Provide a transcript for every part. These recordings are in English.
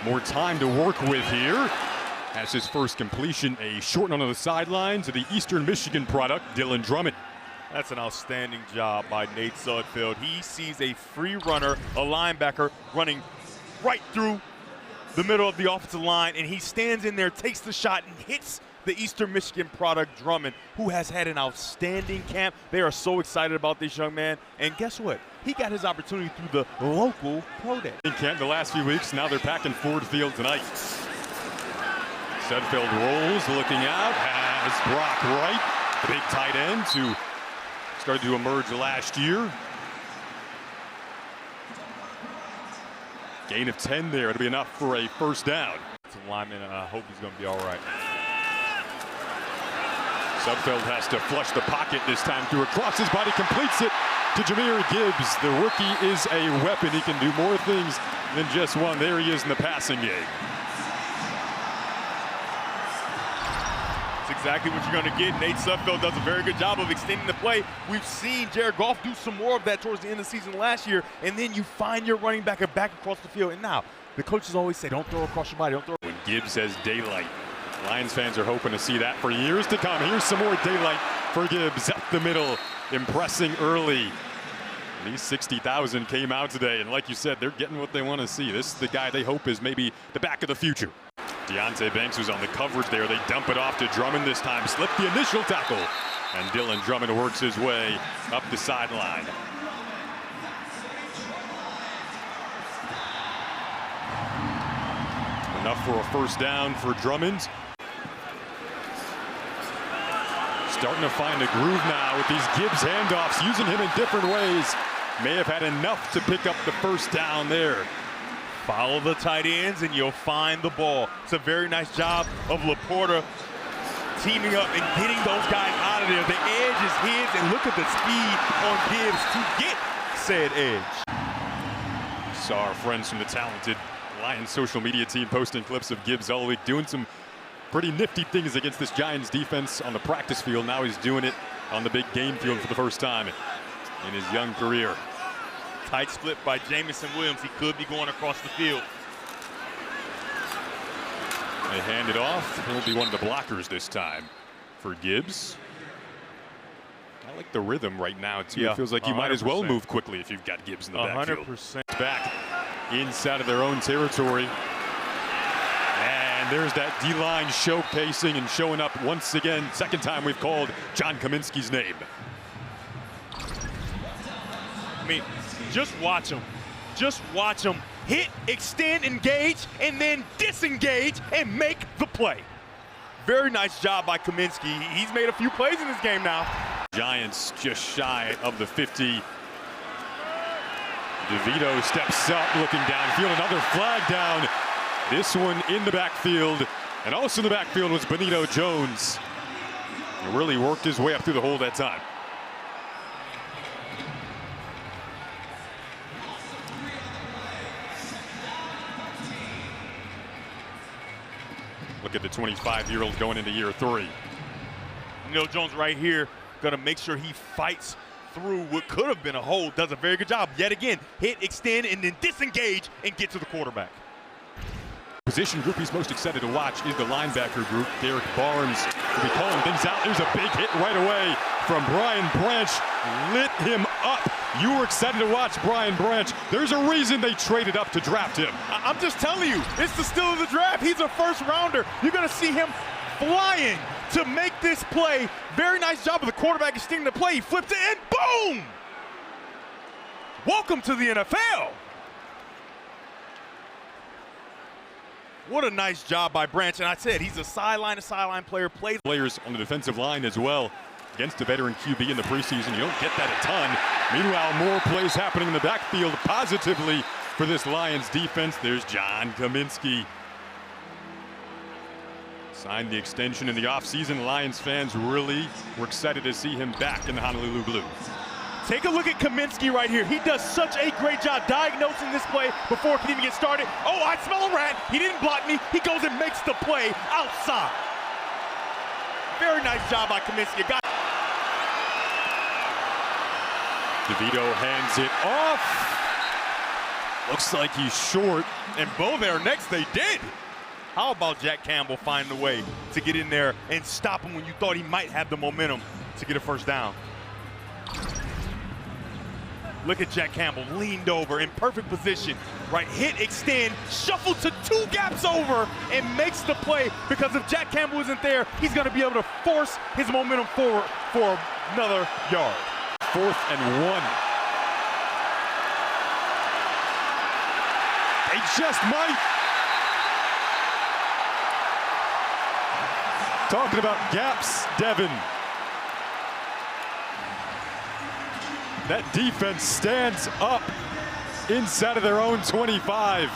more time to work with here. Has his first completion, a short one on the sideline to the Eastern Michigan product, Dylan Drummond. That's an outstanding job by Nate Sudfeld. He sees a free runner, a linebacker, running right through the middle of the offensive line, and he stands in there, takes the shot, and hits the Eastern Michigan product, Drummond, who has had an outstanding camp. They are so excited about this young man, and guess what? He got his opportunity through the local pro day. In camp the last few weeks, now they're packing Ford Field tonight. Sudfeld rolls, looking out, has Brock Wright, the big tight end who started to emerge last year. Gain of 10 there, it'll be enough for a first down. It's a lineman, and I hope he's gonna be all right. Sudfeld has to flush the pocket this time through across his body, completes it to Jahmyr Gibbs. The rookie is a weapon. He can do more things than just one. There he is in the passing game. That's exactly what you're going to get. Nate Sudfeld does a very good job of extending the play. We've seen Jared Goff do some more of that towards the end of the season last year, and then you find your running back back across the field. And now, the coaches always say, don't throw across your body, don't throw. When Gibbs has daylight, Lions fans are hoping to see that for years to come. Here's some more daylight for Gibbs up the middle, impressing early. These 60,000 came out today, and like you said, they're getting what they want to see. This is the guy they hope is maybe the back of the future. Deonte Banks was on the coverage there. They dump it off to Drummond this time. Slipped the initial tackle. And Dylan Drummond works his way up the sideline. Enough for a first down for Drummond. Starting to find a groove now with these Gibbs handoffs, using him in different ways. May have had enough to pick up the first down there. Follow the tight ends and you'll find the ball. It's a very nice job of Laporta teaming up and getting those guys out of there. The edge is his, and look at the speed on Gibbs to get said edge. Saw our friends from the talented Lions social media team posting clips of Gibbs all week, doing some pretty nifty things against this Giants defense on the practice field. Now he's doing it on the big game field for the first time in his young career. Tight split by Jamison Williams. He could be going across the field. They hand it off. He'll be one of the blockers this time for Gibbs. I like the rhythm right now, too. Yeah, it feels like you 100%. might as well move quickly if you've got Gibbs in the backfield. 100%. Back inside of their own territory. And there's that D-line showcasing and showing up once again. Second time we've called John Kaminsky's name. I mean, just watch him. Just watch him hit, extend, engage, and then disengage and make the play. Very nice job by Kaminsky. He's made a few plays in this game now. Giants just shy of the 50. DeVito steps up, looking downfield. Another flag down. This one in the backfield. And also in the backfield was Benito Jones. He really worked his way up through the hole that time. Look at the 25-year-old going into year 3. Benito Jones right here, gonna make sure he fights through what could have been a hole. Does a very good job. Yet again, hit, extend, and then disengage and get to the quarterback. Position group he's most excited to watch is the linebacker group. Derek Barnes will be calling things out. There's a big hit right away from Brian Branch. Lit him up. You were excited to watch Brian Branch. There's a reason they traded up to draft him. I'm just telling you, it's the steal of the draft. He's a first rounder. You're going to see him flying to make this play. Very nice job of the quarterback extending the play. He flipped it and boom! Welcome to the NFL. What a nice job by Branch. And I said, he's a sideline-to-sideline player. Players on the defensive line as well. Against a veteran QB in the preseason, you don't get that a ton. Meanwhile, more plays happening in the backfield positively for this Lions defense. There's John Kaminsky. Signed the extension in the offseason. Lions fans really were excited to see him back in the Honolulu Blue. Take a look at Kaminsky right here. He does such a great job diagnosing this play before it can even get started. Oh, I smell a rat. He didn't block me. He goes and makes the play outside. Very nice job by Kaminsky. DeVito hands it off. Looks like he's short. And both are next, they did. How about Jack Campbell finding a way to get in there and stop him when you thought he might have the momentum to get a first down? Look at Jack Campbell leaned over in perfect position, right? Hit, extend, shuffle to 2 gaps over, and makes the play because if Jack Campbell isn't there, he's going to be able to force his momentum forward for another yard. 4th and 1. They just might. Talking about gaps, Devin. That defense stands up inside of their own 25.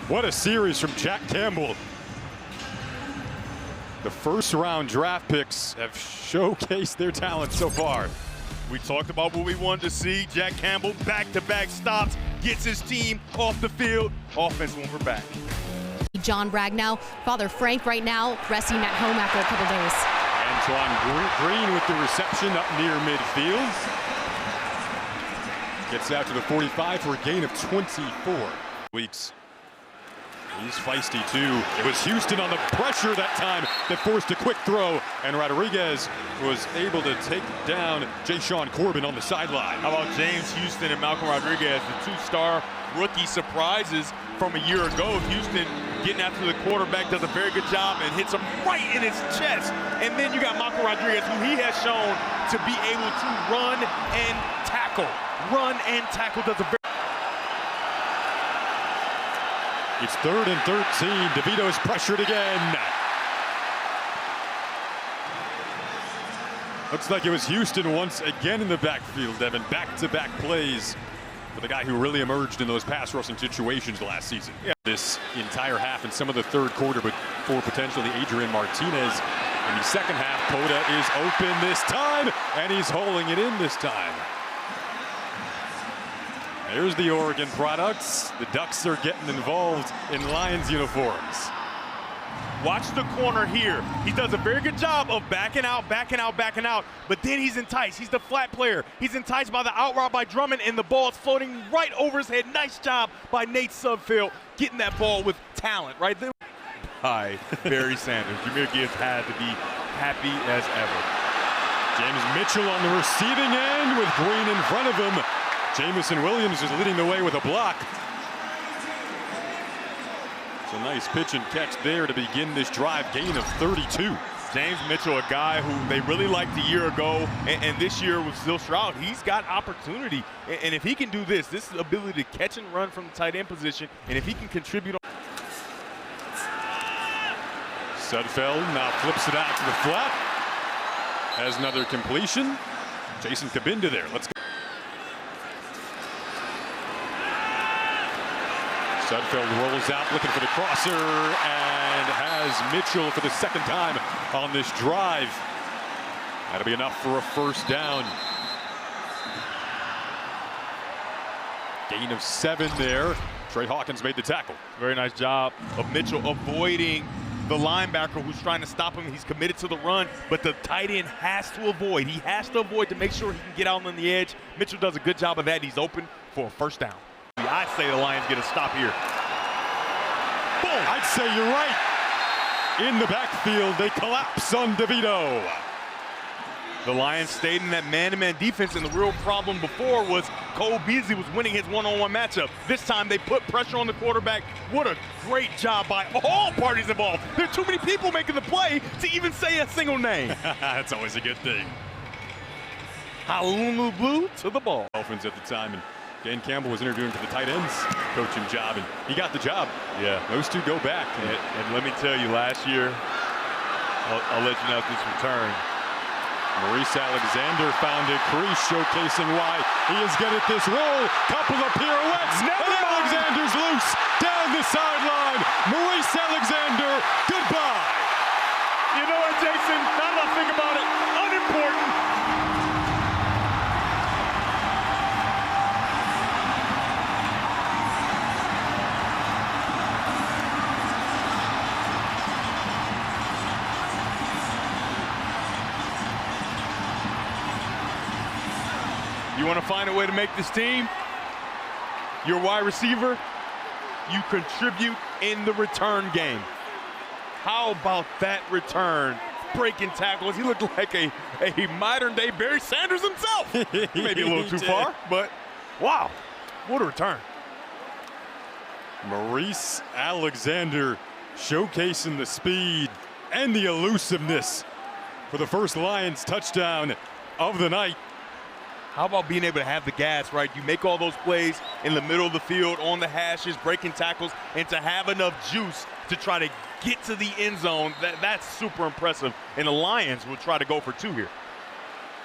What a series from Jack Campbell. The first-round draft picks have showcased their talent so far. We talked about what we wanted to see. Jack Campbell, back-to-back stops, gets his team off the field. Offense when we're back. John Ragnow, Father Frank right now resting at home after a couple days. Antoine Green with the reception up near midfield. Gets out to the 45 for a gain of 24. Weeks. He's feisty too. It was Houston on the pressure that time that forced a quick throw, and Rodriguez was able to take down Jay-Sean Corbin on the sideline. How about James Houston and Malcolm Rodriguez, the 2-star rookie surprises from a year ago? Houston getting after the quarterback, does a very good job and hits him right in his chest. And then you got Malcolm Rodriguez, who he has shown to be able to run and tackle. Run and tackle, does a very It's 3rd and 13. DeVito's pressured again. Looks like it was Houston once again in the backfield, Devin. Back-to-back plays for the guy who really emerged in those pass rushing situations last season. Yeah. This entire half and some of the third quarter, but for potentially Adrian Martinez in the second half. Coda is open this time, and he's holding it in this time. There's the Oregon products. The Ducks are getting involved in Lions uniforms. Watch the corner here. He does a very good job of backing out, but then he's enticed. He's the flat player. He's enticed by the out route by Drummond, and the ball is floating right over his head. Nice job by Nate Sudfeld getting that ball with talent right there. Hi, Barry Sanders. Jameer Gibbs had to be happy as ever. James Mitchell on the receiving end with Green in front of him. Jamison Williams is leading the way with a block. It's a nice pitch and catch there to begin this drive. Gain of 32. James Mitchell, a guy who they really liked a year ago, and this year with Still Stroud, he's got opportunity. And if he can do this ability to catch and run from the tight end position, and if he can contribute. Sudfeld now flips it out to the flat. Has another completion. Jason Cabinda there. Let's go. Sudfeld rolls out looking for the crosser and has Mitchell for the second time on this drive. That'll be enough for a first down. Gain of 7 there. Trey Hawkins made the tackle. Very nice job of Mitchell avoiding the linebacker who's trying to stop him. He's committed to the run, but the tight end has to avoid. He has to avoid to make sure he can get out on the edge. Mitchell does a good job of that. He's open for a first down. I'd say the Lions get a stop here. Boom! I'd say you're right. In the backfield, they collapse on DeVito. The Lions stayed in that man-to-man defense, and the real problem before was Cole Beasley was winning his one-on-one matchup. This time they put pressure on the quarterback. What a great job by all parties involved. There are too many people making the play to even say a single name. That's always a good thing. Honolulu Blue to the ball. Dolphins at the time, and Dan Campbell was interviewing for the tight ends coaching job, and he got the job. Yeah. Those two go back. And let me tell you, last year, I'll let you know if this return. Maurice Alexander found a crease, showcasing why he is good at this roll. Couple of pirouettes. Alexander's loose down the sideline. Maurice Alexander, goodbye. You know what, Jason? Now that I think about it, unimportant. You want to find a way to make this team? Your wide receiver, you contribute in the return game. How about that return? Breaking tackles. He looked like a modern-day Barry Sanders himself. Maybe a little too far, but wow, what a return. Maurice Alexander showcasing the speed and the elusiveness for the first Lions touchdown of the night. How about being able to have the gas, right? You make all those plays in the middle of the field, on the hashes, breaking tackles, and to have enough juice to try to get to the end zone, that's super impressive. And the Lions will try to go for 2 here.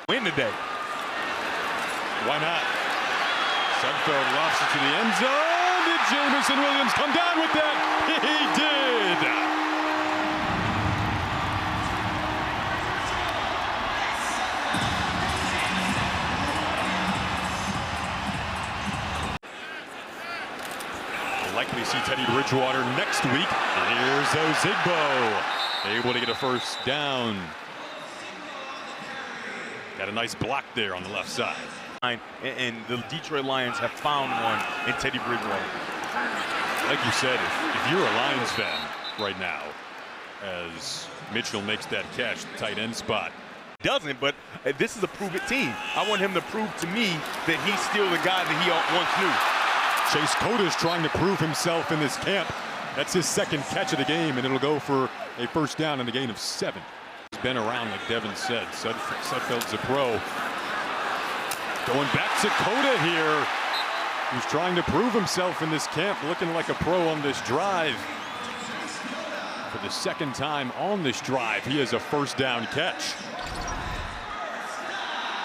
Win today. Why not? Sudfeld lofts it to the end zone. Did Jamison Williams come down with that? He did. Likely to see Teddy Bridgewater next week. Here's Ozigbo, able to get a first down. Got a nice block there on the left side. And the Detroit Lions have found one in Teddy Bridgewater. Like you said, if you're a Lions fan right now, as Mitchell makes that catch, the tight end spot. Doesn't, but this is a prove-it team. I want him to prove to me that he's still the guy that he once knew. Chase Coda's trying to prove himself in this camp. That's his second catch of the game, and it'll go for a first down and a gain of 7. He's been around, like Devin said. Sudfeld's a pro. Going back to Coda here. He's trying to prove himself in this camp, looking like a pro on this drive. For the second time on this drive, he has a first down catch.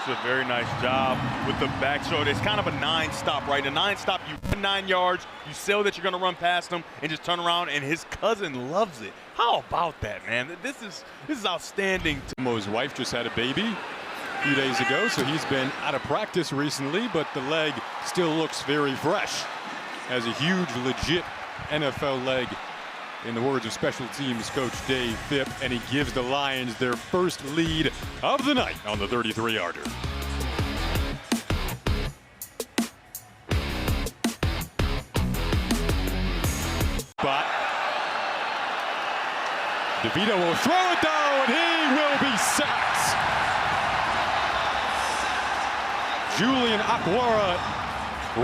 It's a very nice job with the back shoulder. It's kind of a 9-stop, right? A 9-stop, you run 9 yards, you sell that you're going to run past him and just turn around, and his cousin loves it. How about that, man? This is outstanding. Mo's wife just had a baby a few days ago, so he's been out of practice recently, but the leg still looks very fresh. Has a huge, legit NFL leg, in the words of special teams coach Dave Phipp, and he gives the Lions their first lead of the night on the 33-yarder. But DeVito will throw it down, and he will be sacked. Julian Okwara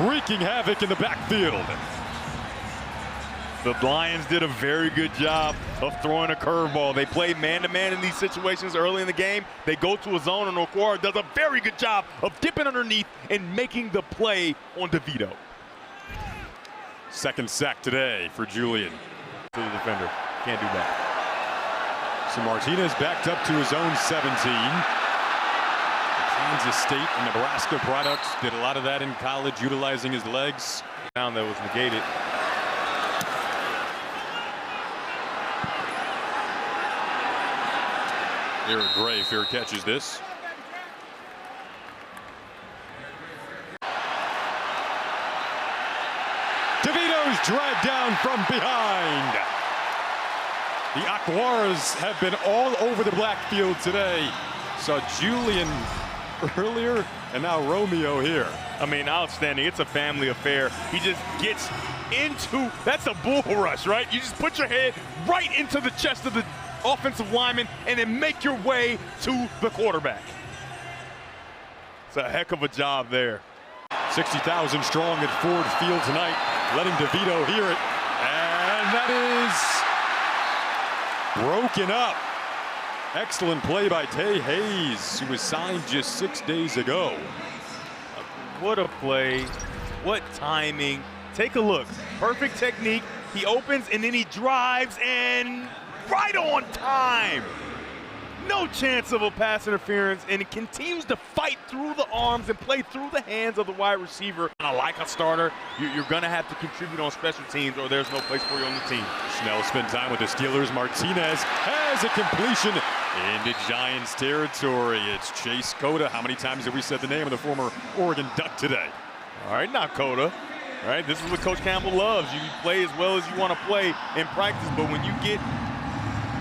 wreaking havoc in the backfield. The Lions did a very good job of throwing a curveball. They play man-to-man in these situations early in the game. They go to a zone, and Okwara does a very good job of dipping underneath and making the play on DeVito. Second sack today for Julian. To the defender. Can't do that. So Martinez backed up to his own 17. Kansas State and Nebraska products did a lot of that in college, utilizing his legs. Down that was negated. Eric Gray fair catches this. DeVito's dragged down from behind. The Akwaras have been all over the blackfield today. Saw Julian earlier, and now Romeo here. I mean, outstanding. It's a family affair. He just gets into, that's a bull rush, right? You just put your head right into the chest of the offensive lineman and then make your way to the quarterback. It's a heck of a job there. 60,000 strong at Ford Field tonight, letting DeVito hear it. And that is broken up. Excellent play by Tay Hayes, who was signed just 6 days ago. What a play. What timing. Take a look. Perfect technique. He opens and then he drives and right on time. No chance of a pass interference, and it continues to fight through the arms and play through the hands of the wide receiver. Like a starter, you're going to have to contribute on special teams or there's no place for you on the team. Snell spent time with the Steelers. Martinez has a completion into Giants territory. It's Chase Coda. How many times have we said the name of the former Oregon Duck today? All right, not Coda. All right, this is what Coach Campbell loves. You play as well as you want to play in practice, but when you get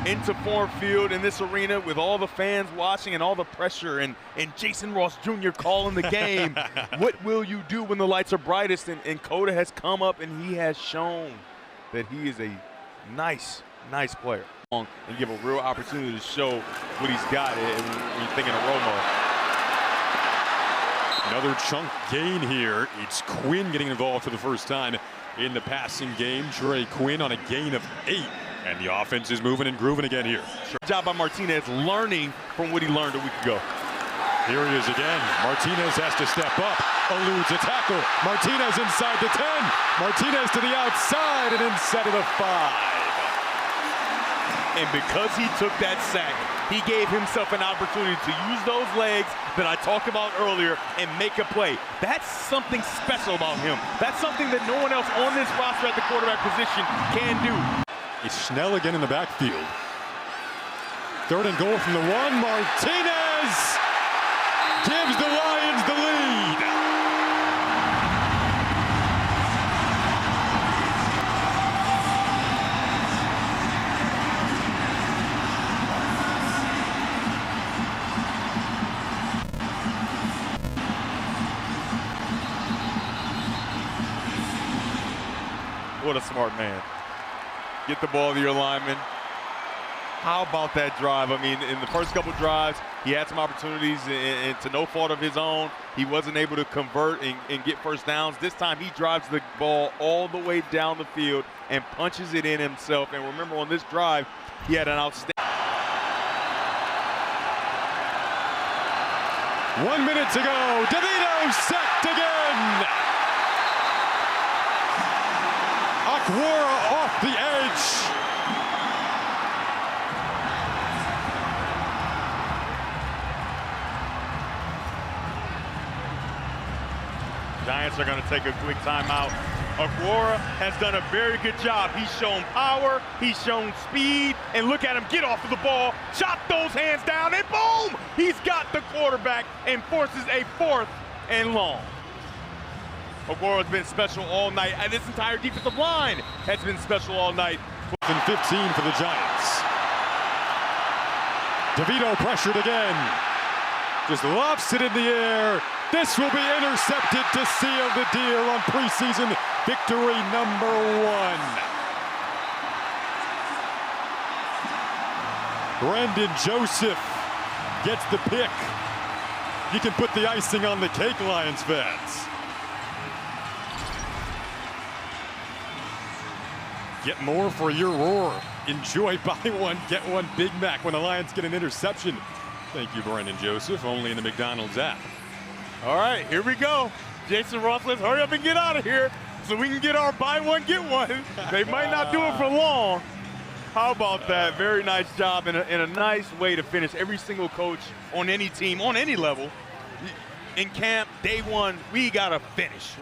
into Ford Field in this arena with all the fans watching and all the pressure and Jason Ross Jr. calling the game. What will you do when the lights are brightest? And Coda has come up and he has shown that he is a nice player. And give a real opportunity to show what he's got when you're thinking of Romo. Another chunk gain here. It's Quinn getting involved for the first time in the passing game. Trey Quinn on a gain of 8. And the offense is moving and grooving again here. Good job by Martinez learning from what he learned a week ago. Here he is again. Martinez has to step up. Eludes a tackle. Martinez inside the 10. Martinez to the outside and inside of the 5. And because he took that sack, he gave himself an opportunity to use those legs that I talked about earlier and make a play. That's something special about him. That's something that no one else on this roster at the quarterback position can do. It's Schnell again in the backfield. 3rd and goal from the 1. Martinez gives the Lions the lead. What a smart man. Get the ball to your lineman. How about that drive? I mean, in the first couple drives, he had some opportunities, and to no fault of his own, he wasn't able to convert and get first downs. This time, he drives the ball all the way down the field and punches it in himself. And remember, on this drive, he had an outstanding. 1 minute to go. DeVito sacked again. Akwara off the edge. Giants are going to take a quick timeout. Akwara has done a very good job. He's shown power, he's shown speed, and look at him get off of the ball, chop those hands down, and boom! He's got the quarterback and forces a 4th and long. Akwara's been special all night, and this entire defensive line has been special all night. 4th and 15 for the Giants. DeVito pressured again. Just lofts it in the air. This will be intercepted to seal the deal on preseason victory number 1. Brendan Joseph gets the pick. You can put the icing on the cake, Lions fans. Get more for your roar. Enjoy buy one, get one Big Mac when the Lions get an interception. Thank you, Brendan Joseph, only in the McDonald's app. All right, here we go. Jason Ross, let's hurry up and get out of here so we can get our buy one, get one. They might not do it for long. How about that? Very nice job and a nice way to finish. Every single coach on any team, on any level, in camp, day one, we got to finish.